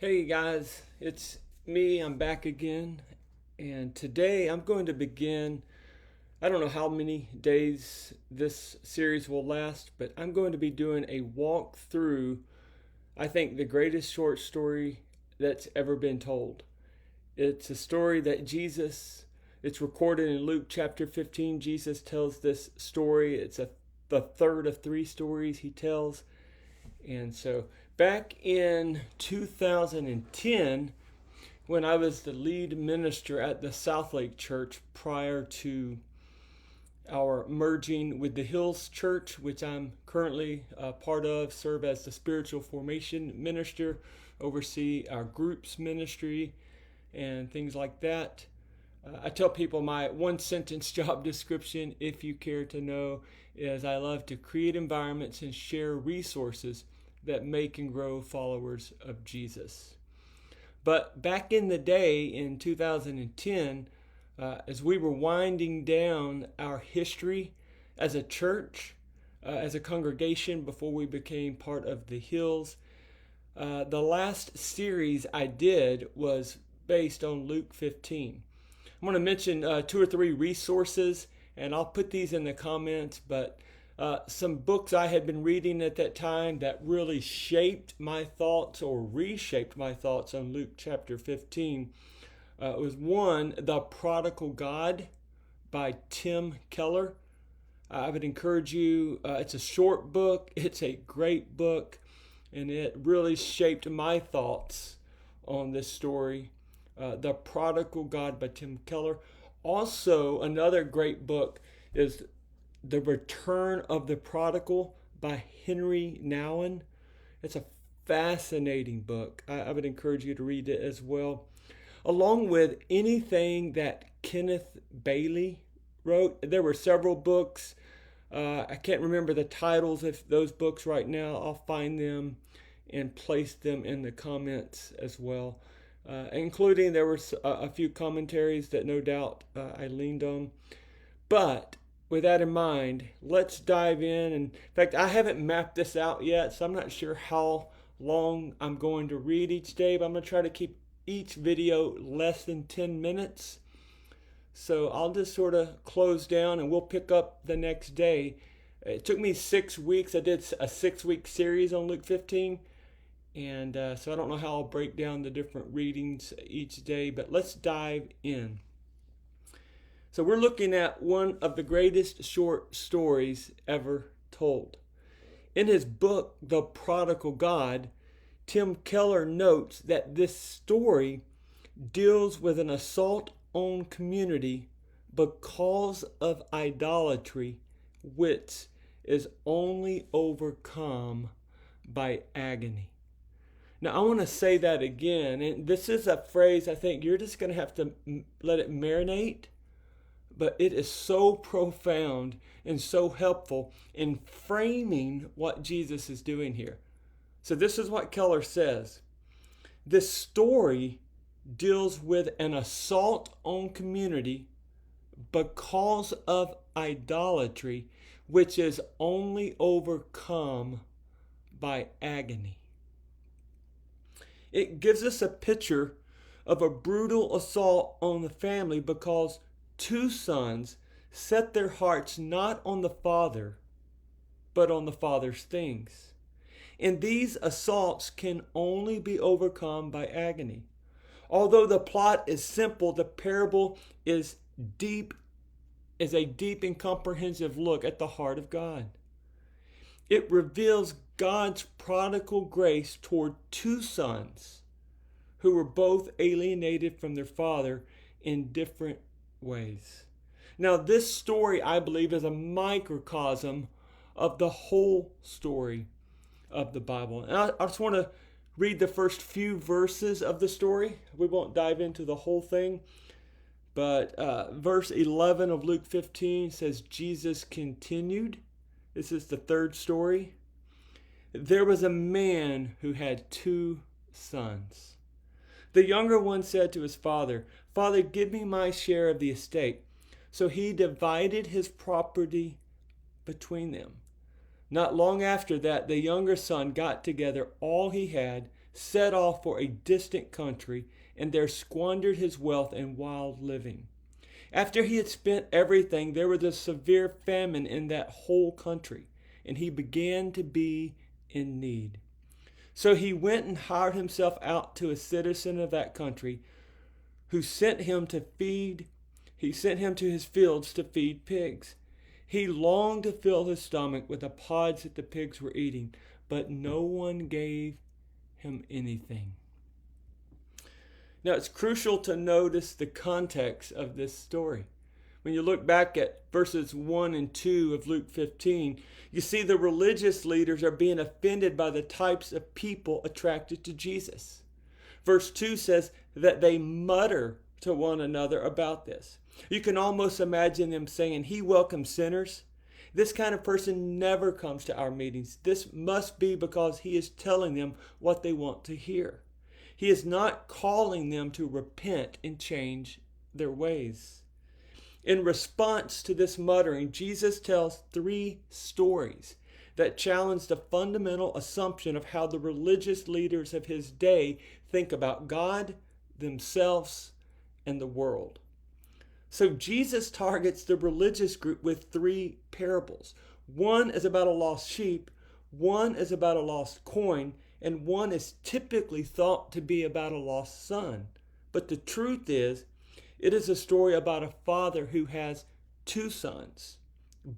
Hey guys, it's me. I'm back again. And today I'm going to begin. I don't know how many days this series will last, but I'm going to be doing a walk through, I think, the greatest short story that's ever been told. It's a story that it's recorded in Luke chapter 15. Jesus tells this story. The third of three stories he tells. And so back in 2010, when I was the lead minister at the Southlake Church prior to our merging with the Hills Church, which I'm currently a part of, serve as the spiritual formation minister, oversee our groups ministry and things like that. I tell people my one sentence job description, if you care to know, is I love to create environments and share resources that make and grow followers of Jesus. But back in the day in 2010, as we were winding down our history as a church, as a congregation before we became part of the Hills, the last series I did was based on Luke 15. I'm going to mention two or three resources, and I'll put these in the comments, but some books I had been reading at that time that really shaped my thoughts or reshaped my thoughts on Luke chapter 15 was one, The Prodigal God by Tim Keller. I would encourage you, it's a short book, it's a great book, and it really shaped my thoughts on this story. The Prodigal God by Tim Keller. Also, another great book is The Return of the Prodigal by Henry Nouwen. It's a fascinating book. I would encourage you to read it as well. Along with anything that Kenneth Bailey wrote. There were several books. I can't remember the titles of those books right now. I'll find them and place them in the comments as well. Including there were a few commentaries that no doubt I leaned on. But with that in mind, let's dive in. In fact, I haven't mapped this out yet, so I'm not sure how long I'm going to read each day, but I'm going to try to keep each video less than 10 minutes. So I'll just sort of close down and we'll pick up the next day. It took me 6 weeks. I did a 6-week series on Luke 15. And so I don't know how I'll break down the different readings each day, but let's dive in. So we're looking at one of the greatest short stories ever told. In his book, The Prodigal God, Tim Keller notes that this story deals with an assault on community because of idolatry, which is only overcome by agony. Now, I want to say that again, and this is a phrase I think you're just going to have to let it marinate, but it is so profound and so helpful in framing what Jesus is doing here. So this is what Keller says. This story deals with an assault on community because of idolatry, which is only overcome by agony. It gives us a picture of a brutal assault on the family because two sons set their hearts not on the father, but on the father's things. And these assaults can only be overcome by agony. Although the plot is simple, the parable is a deep and comprehensive look at the heart of God. It reveals God's prodigal grace toward two sons who were both alienated from their father in different ways. Now, this story, I believe, is a microcosm of the whole story of the Bible. And I just want to read the first few verses of the story. We won't dive into the whole thing. But verse 11 of Luke 15 says, Jesus continued. This is the third story. There was a man who had two sons. The younger one said to his father, Father, give me my share of the estate. So he divided his property between them. Not long after that, the younger son got together all he had, set off for a distant country and there squandered his wealth in wild living. After he had spent everything, there was a severe famine in that whole country, and he began to be in need. So he went and hired himself out to a citizen of that country who sent him to his fields to feed pigs. He longed to fill his stomach with the pods that the pigs were eating, but no one gave him anything. Now, it's crucial to notice the context of this story. When you look back at verses 1 and 2 of Luke 15, you see the religious leaders are being offended by the types of people attracted to Jesus. Verse 2 says that they mutter to one another about this. You can almost imagine them saying, "He welcomes sinners. This kind of person never comes to our meetings. This must be because he is telling them what they want to hear. He is not calling them to repent and change their ways." In response to this muttering, Jesus tells 3 stories that challenge the fundamental assumption of how the religious leaders of his day think about God, themselves, and the world. So Jesus targets the religious group with 3 parables. One is about a lost sheep, one is about a lost coin, and one is typically thought to be about a lost son. But the truth is, it is a story about a father who has 2 sons.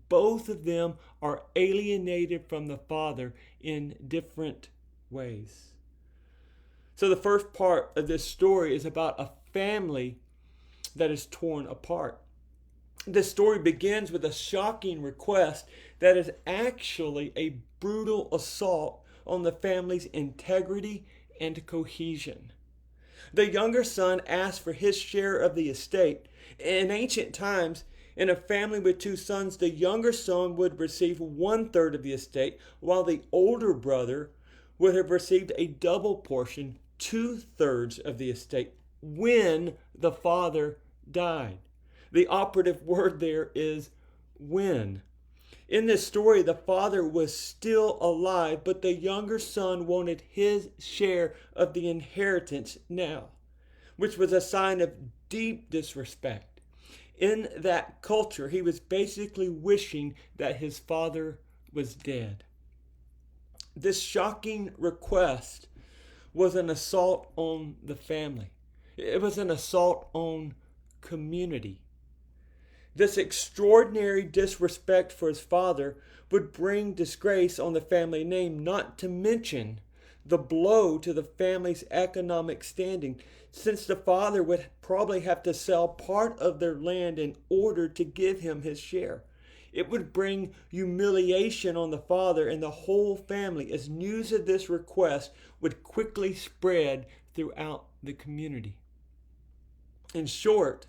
Both of them are alienated from the father in different ways. So the first part of this story is about a family that is torn apart. This story begins with a shocking request that is actually a brutal assault on the family's integrity and cohesion. The younger son asks for his share of the estate. In ancient times, in a family with 2 sons, the younger son would receive 1/3 of the estate, while the older brother would have received a double portion, 2/3 of the estate, when the father died. The operative word there is when. In this story, the father was still alive, but the younger son wanted his share of the inheritance now, which was a sign of deep disrespect. In that culture, he was basically wishing that his father was dead. This shocking request was an assault on the family. It was an assault on community. This extraordinary disrespect for his father would bring disgrace on the family name, not to mention the blow to the family's economic standing, since the father would probably have to sell part of their land in order to give him his share. It would bring humiliation on the father and the whole family, as news of this request would quickly spread throughout the community. In short,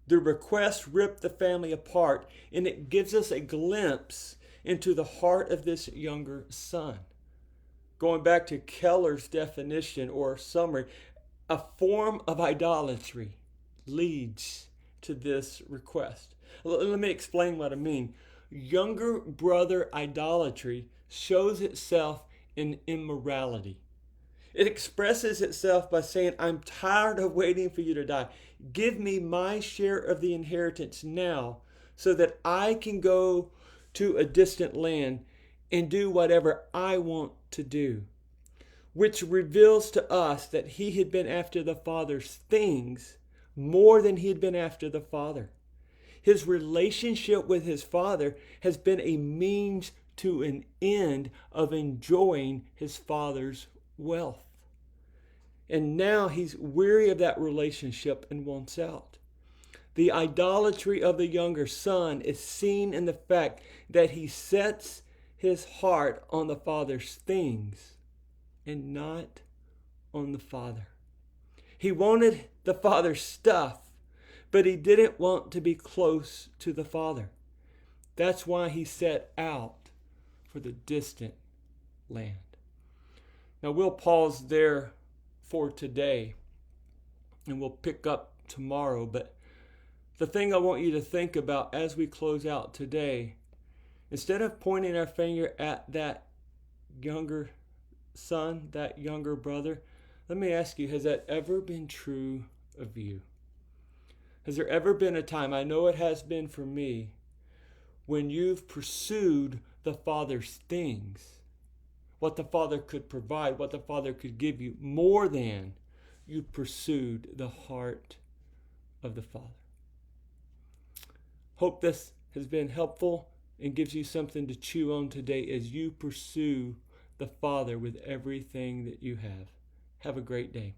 the request ripped the family apart, and it gives us a glimpse into the heart of this younger son. Going back to Keller's definition or summary, a form of idolatry leads to this request. Let me explain what I mean. Younger brother idolatry shows itself in immorality. It expresses itself by saying, "I'm tired of waiting for you to die. Give me my share of the inheritance now so that I can go to a distant land and do whatever I want to do." Which reveals to us that he had been after the father's things more than he had been after the father. His relationship with his father has been a means to an end of enjoying his father's wealth. And now he's weary of that relationship and wants out. The idolatry of the younger son is seen in the fact that he sets his heart on the father's things and not on the father. He wanted the father's stuff, but he didn't want to be close to the father. That's why he set out for the distant land. Now we'll pause there for today, and we'll pick up tomorrow. But the thing I want you to think about as we close out today, instead of pointing our finger at that younger son, that younger brother, let me ask you, has that ever been true of you? Has there ever been a time, I know it has been for me, when you've pursued the Father's things, what the Father could provide, what the Father could give you, more than you pursued the heart of the Father? Hope this has been helpful and gives you something to chew on today as you pursue the Father with everything that you have. Have a great day.